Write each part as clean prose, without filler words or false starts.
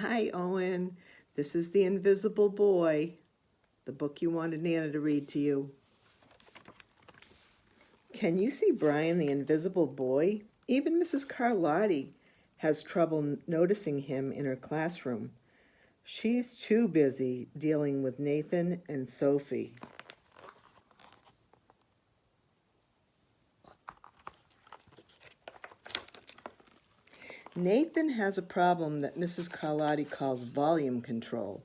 Hi, Owen. This is The Invisible Boy, the book you wanted Nana to read to you. Can you see Brian, the invisible boy? Even Mrs. Carlotti has trouble noticing him in her classroom. She's too busy dealing with Nathan and Sophie. Nathan has a problem that Mrs. Carlotti calls volume control.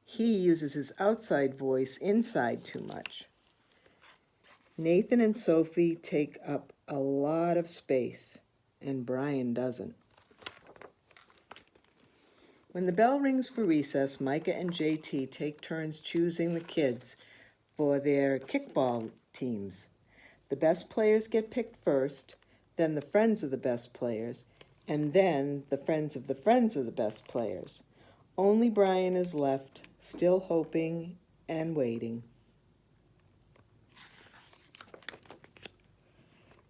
He uses his outside voice inside too much. Nathan and Sophie take up a lot of space, and Brian doesn't. When the bell rings for recess, Micah and JT take turns choosing the kids for their kickball teams. The best players get picked first, then the friends of the best players, and then the friends of the best players. Only Brian is left, still hoping and waiting.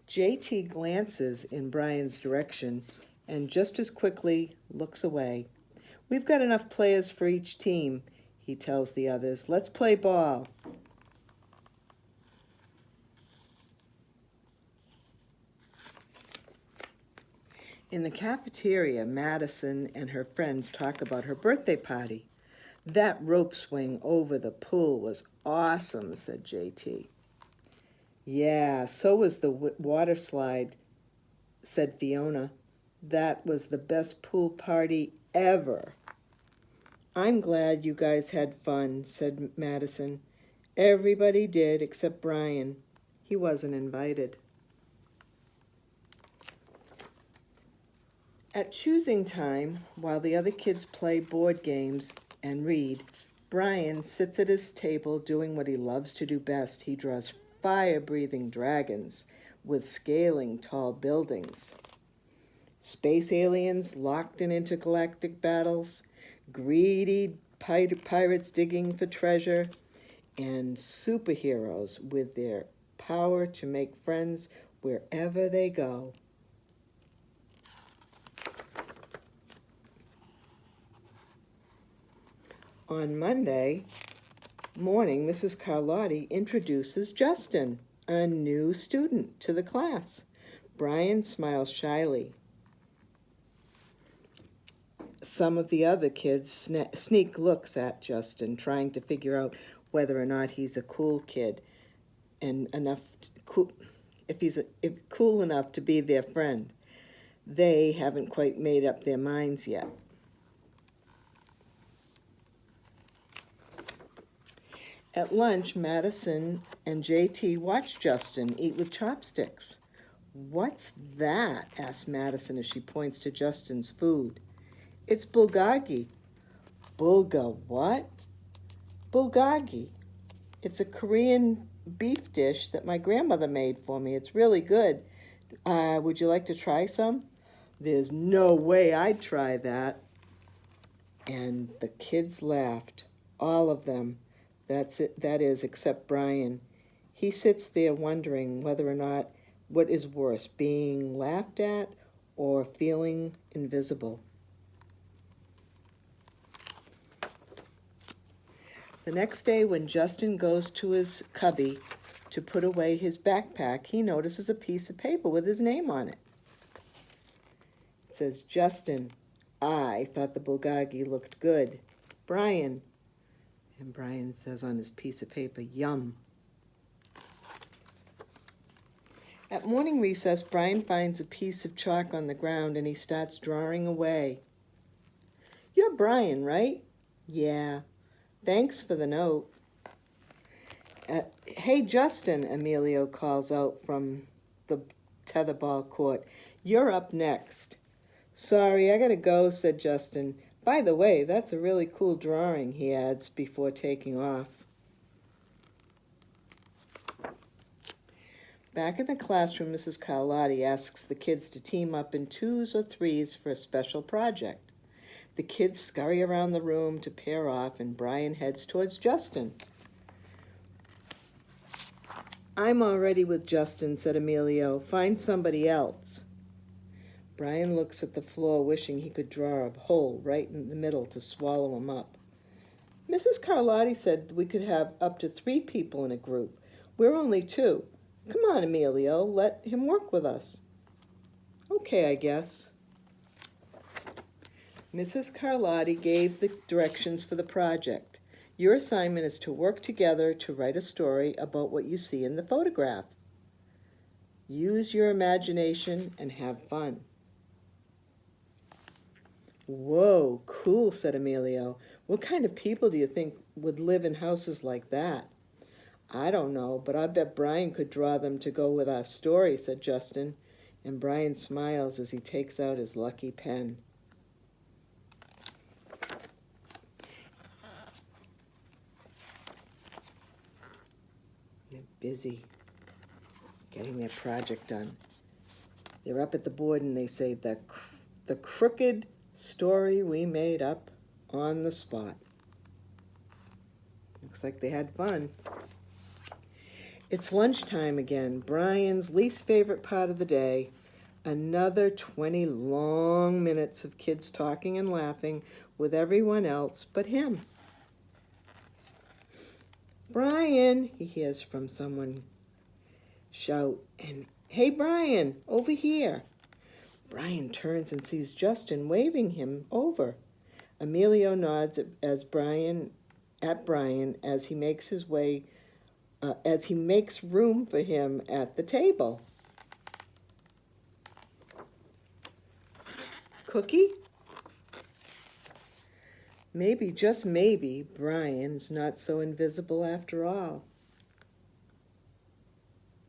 JT glances in Brian's direction and just as quickly looks away. We've got enough players for each team, he tells the others. Let's play ball. In the cafeteria, Madison and her friends talk about her birthday party. That rope swing over the pool was awesome, said JT. Yeah, so was the water slide, said Fiona. That was the best pool party ever. I'm glad you guys had fun, said Madison. Everybody did except Brian. He wasn't invited. At choosing time, while the other kids play board games and read, Brian sits at his table doing what he loves to do best. He draws fire-breathing dragons with scaling tall buildings. Space aliens locked in intergalactic battles, greedy pirates digging for treasure, and superheroes with their power to make friends wherever they go. On Monday morning, Mrs. Carlotti introduces Justin, a new student, to the class. Brian smiles shyly. Some of the other kids sneak looks at Justin, trying to figure out whether or not he's a cool kid and if he's cool enough to be their friend. They haven't quite made up their minds yet. At lunch, Madison and JT watch Justin eat with chopsticks. What's that? Asks Madison as she points to Justin's food. It's bulgogi. Bulga what? Bulgogi. It's a Korean beef dish that my grandmother made for me. It's really good. Would you like to try some? There's no way I'd try that. And the kids laughed, all of them. That is, except Brian. He sits there wondering whether or not what is worse, being laughed at or feeling invisible. The next day, when Justin goes to his cubby to put away his backpack, he notices a piece of paper with his name on it. It says, Justin, I thought the bulgogi looked good. Brian, and Brian says on his piece of paper, yum. At morning recess, Brian finds a piece of chalk on the ground and he starts drawing away. You're Brian, right? Yeah. Thanks for the note. Hey, Justin, Emilio calls out from the tetherball court. You're up next. Sorry, I gotta go, said Justin. By the way, that's a really cool drawing, he adds before taking off. Back in the classroom, Mrs. Carlotti asks the kids to team up in twos or threes for a special project. The kids scurry around the room to pair off, and Brian heads towards Justin. I'm already with Justin, said Emilio. Find somebody else. Brian looks at the floor, wishing he could draw a hole right in the middle to swallow him up. Mrs. Carlotti said we could have up to 3 people in a group. We're only 2. Come on, Emilio, let him work with us. Okay, I guess. Mrs. Carlotti gave the directions for the project. Your assignment is to work together to write a story about what you see in the photograph. Use your imagination and have fun. Whoa, cool, said Emilio. What kind of people do you think would live in houses like that? I don't know, but I bet Brian could draw them to go with our story, said Justin, and Brian smiles as he takes out his lucky pen. They're busy getting their project done. They're up at the board and they say, the crooked story we made up on the spot. Looks like they had fun. It's lunchtime again, Brian's least favorite part of the day. Another 20 long minutes of kids talking and laughing with everyone else but him. Brian, he hears from someone shout, and hey Brian, over here. Brian turns and sees Justin waving him over. Emilio nods at Brian as he makes his way, as he makes room for him at the table. Cookie? Maybe, just maybe, Brian's not so invisible after all.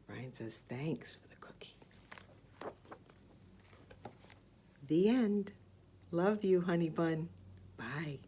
Brian says thanks for the cookie. The end. Love you, honey bun. Bye.